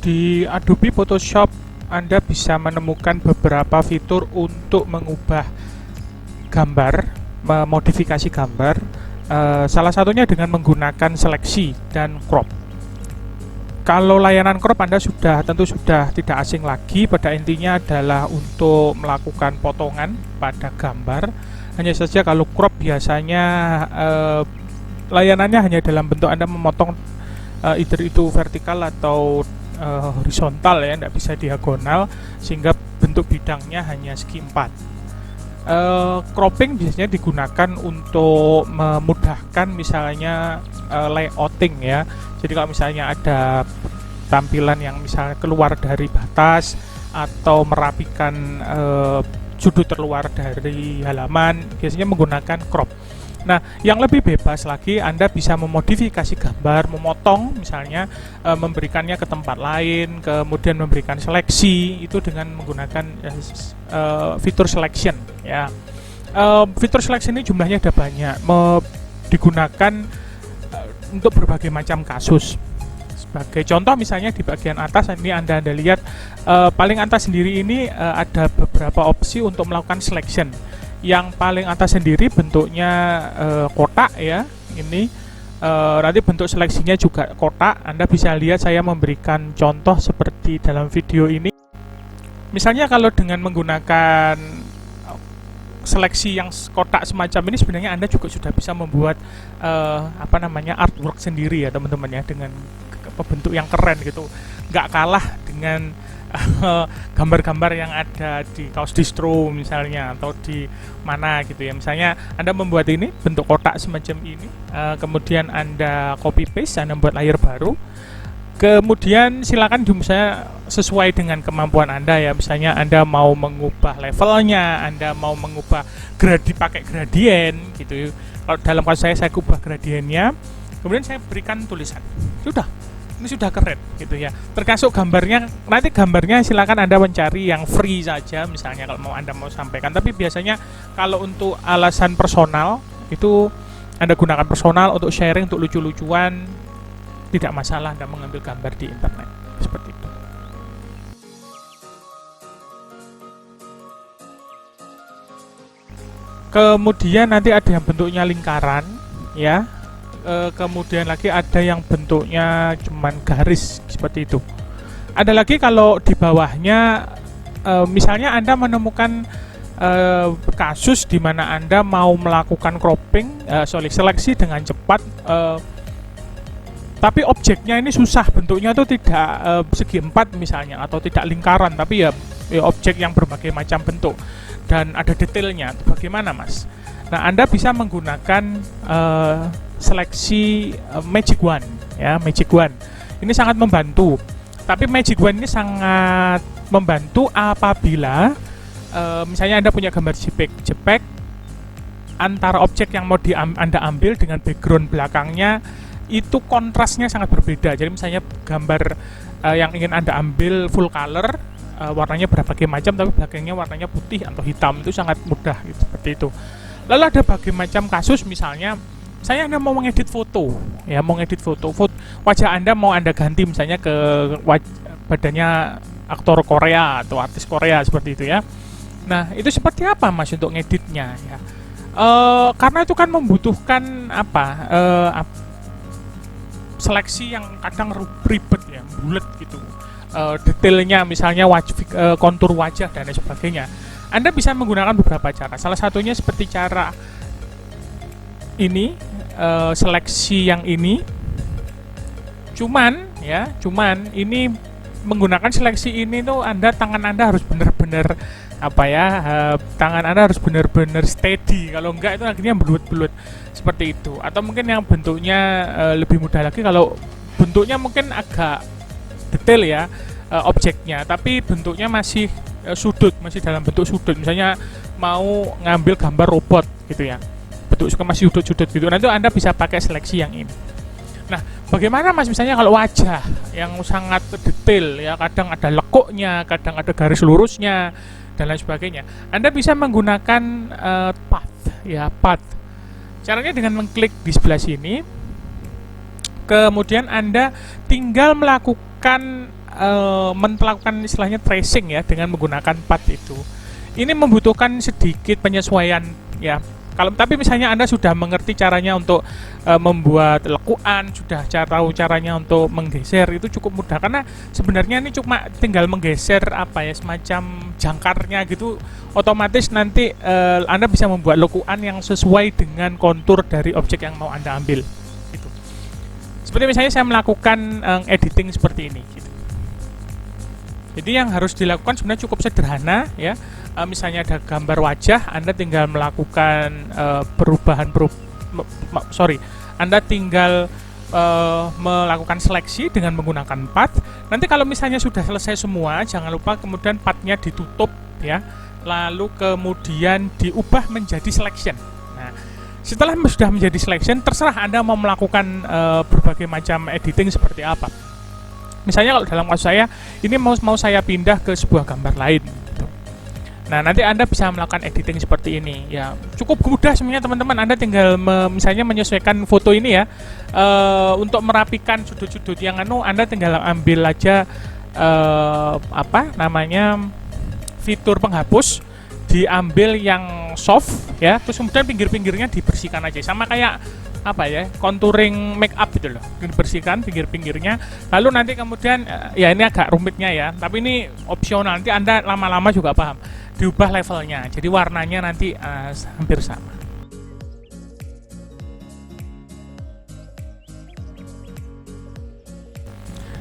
Di Adobe Photoshop Anda bisa menemukan beberapa fitur untuk mengubah gambar, memodifikasi gambar. Salah satunya dengan menggunakan seleksi dan crop. Kalau layanan crop Anda tentu sudah tidak asing lagi. Pada intinya adalah untuk melakukan potongan pada gambar. Hanya saja kalau crop biasanya layanannya hanya dalam bentuk Anda memotong either itu vertikal atau horizontal ya, tidak bisa diagonal, sehingga bentuk bidangnya hanya segi 4. Cropping biasanya digunakan untuk memudahkan misalnya layouting ya. Jadi kalau misalnya ada tampilan yang misalnya keluar dari batas atau merapikan sudut terluar dari halaman, biasanya menggunakan crop. Nah, yang lebih bebas lagi, Anda bisa memodifikasi gambar, memotong misalnya, memberikannya ke tempat lain, kemudian memberikan seleksi, itu dengan menggunakan fitur selection ya. Fitur selection ini jumlahnya ada banyak, digunakan untuk berbagai macam kasus. Sebagai contoh misalnya di bagian atas ini Anda lihat, paling atas sendiri ini ada beberapa opsi untuk melakukan selection. Yang paling atas sendiri bentuknya kotak ya, ini nanti bentuk seleksinya juga kotak. Anda bisa lihat saya memberikan contoh seperti dalam video ini. Misalnya kalau dengan menggunakan seleksi yang kotak semacam ini, sebenarnya Anda juga sudah bisa membuat artwork sendiri ya teman-teman ya, dengan bentuk yang keren gitu, nggak kalah dengan gambar-gambar yang ada di kaos distro misalnya, atau di mana gitu ya. Misalnya Anda membuat ini bentuk kotak semacam ini, kemudian Anda copy paste, Anda membuat layer baru, kemudian silakan misalnya sesuai dengan kemampuan Anda ya. Misalnya Anda mau mengubah levelnya, Anda mau mengubah pakai gradien gitu. Kalau dalam kasus saya ubah gradiennya, kemudian saya berikan tulisan, sudah, ini sudah keren gitu ya. Termasuk gambarnya, nanti gambarnya silakan Anda mencari yang free saja misalnya kalau Anda mau sampaikan. Tapi biasanya kalau untuk alasan personal itu Anda gunakan personal untuk sharing, untuk lucu-lucuan, tidak masalah Anda mengambil gambar di internet seperti itu. Kemudian nanti ada yang bentuknya lingkaran ya. Kemudian lagi ada yang bentuknya cuman garis seperti itu. Ada lagi kalau di bawahnya, misalnya Anda menemukan kasus di mana Anda mau melakukan seleksi dengan cepat, tapi objeknya ini susah, bentuknya itu tidak segi 4 misalnya, atau tidak lingkaran, tapi ya objek yang berbagai macam bentuk dan ada detailnya. Bagaimana Mas? Nah, Anda bisa menggunakan seleksi Magic Wand ya, Magic Wand. Ini sangat membantu. Tapi Magic Wand ini sangat membantu apabila misalnya Anda punya gambar JPEG antara objek yang mau Anda ambil dengan background belakangnya itu kontrasnya sangat berbeda. Jadi misalnya gambar yang ingin Anda ambil full color, warnanya berbagai macam tapi belakangnya warnanya putih atau hitam, itu sangat mudah gitu, seperti itu. Lalu ada berbagai macam kasus, misalnya saya Anda mau mengedit foto ya, foto wajah Anda mau Anda ganti misalnya ke badannya aktor Korea atau artis Korea seperti itu ya. Nah, itu seperti apa Mas untuk ngeditnya ya? Karena itu kan membutuhkan seleksi yang kadang ribet ya, bulat gitu. Detailnya misalnya kontur wajah dan lain sebagainya. Anda bisa menggunakan beberapa cara. Salah satunya seperti cara ini, seleksi yang ini. Cuman ini menggunakan seleksi ini tuh tangan Anda harus benar-benar tangan Anda harus benar-benar steady. Kalau enggak itu akhirnya belut-belut seperti itu. Atau mungkin yang bentuknya lebih mudah lagi, kalau bentuknya mungkin agak detail ya, objeknya, tapi bentuknya masih masih dalam bentuk sudut. Misalnya mau ngambil gambar robot gitu ya, bentuk masih sudut-sudut gitu. Nanti Anda bisa pakai seleksi yang ini. Nah, bagaimana Mas misalnya kalau wajah yang sangat detail ya, kadang ada lekuknya, kadang ada garis lurusnya dan lain sebagainya. Anda bisa menggunakan path. Caranya dengan mengklik di sebelah sini. Kemudian Anda tinggal melakukan melakukan istilahnya tracing ya dengan menggunakan path itu. Ini membutuhkan sedikit penyesuaian ya. Kalau tapi misalnya Anda sudah mengerti caranya untuk membuat lekuan, sudah tahu caranya untuk menggeser, itu cukup mudah karena sebenarnya ini cuma tinggal menggeser apa ya semacam jangkarnya gitu, otomatis nanti Anda bisa membuat lekuan yang sesuai dengan kontur dari objek yang mau Anda ambil. Gitu. Seperti misalnya saya melakukan editing seperti ini. Gitu. Jadi yang harus dilakukan sebenarnya cukup sederhana ya. Misalnya ada gambar wajah, Anda tinggal melakukan Anda tinggal melakukan seleksi dengan menggunakan path. Nanti kalau misalnya sudah selesai semua, jangan lupa kemudian path-nya ditutup ya, lalu kemudian diubah menjadi selection. Nah, setelah sudah menjadi selection, terserah Anda mau melakukan berbagai macam editing seperti apa. Misalnya kalau dalam kasus saya, ini mau saya pindah ke sebuah gambar lain. Gitu. Nah, nanti Anda bisa melakukan editing seperti ini. Ya, cukup mudah sebenarnya teman-teman. Anda tinggal misalnya menyesuaikan foto ini ya. Untuk merapikan sudut-sudut yang Anda tinggal ambil aja fitur penghapus, diambil yang soft ya, terus kemudian pinggir-pinggirnya dibersihkan aja. Sama kayak contouring make up gitu loh, dibersihkan pinggir-pinggirnya, lalu nanti kemudian ya ini agak rumitnya ya, tapi ini opsional, nanti Anda lama-lama juga paham, diubah levelnya, jadi warnanya nanti hampir sama.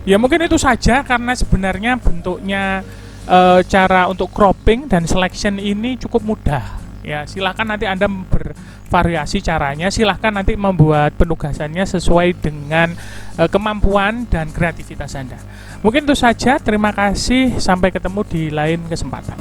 Ya mungkin itu saja, karena sebenarnya bentuknya cara untuk cropping dan selection ini cukup mudah. Ya, silahkan nanti Anda bervariasi caranya, silahkan nanti membuat penugasannya sesuai dengan kemampuan dan kreativitas Anda. Mungkin itu saja, terima kasih, sampai ketemu di lain kesempatan.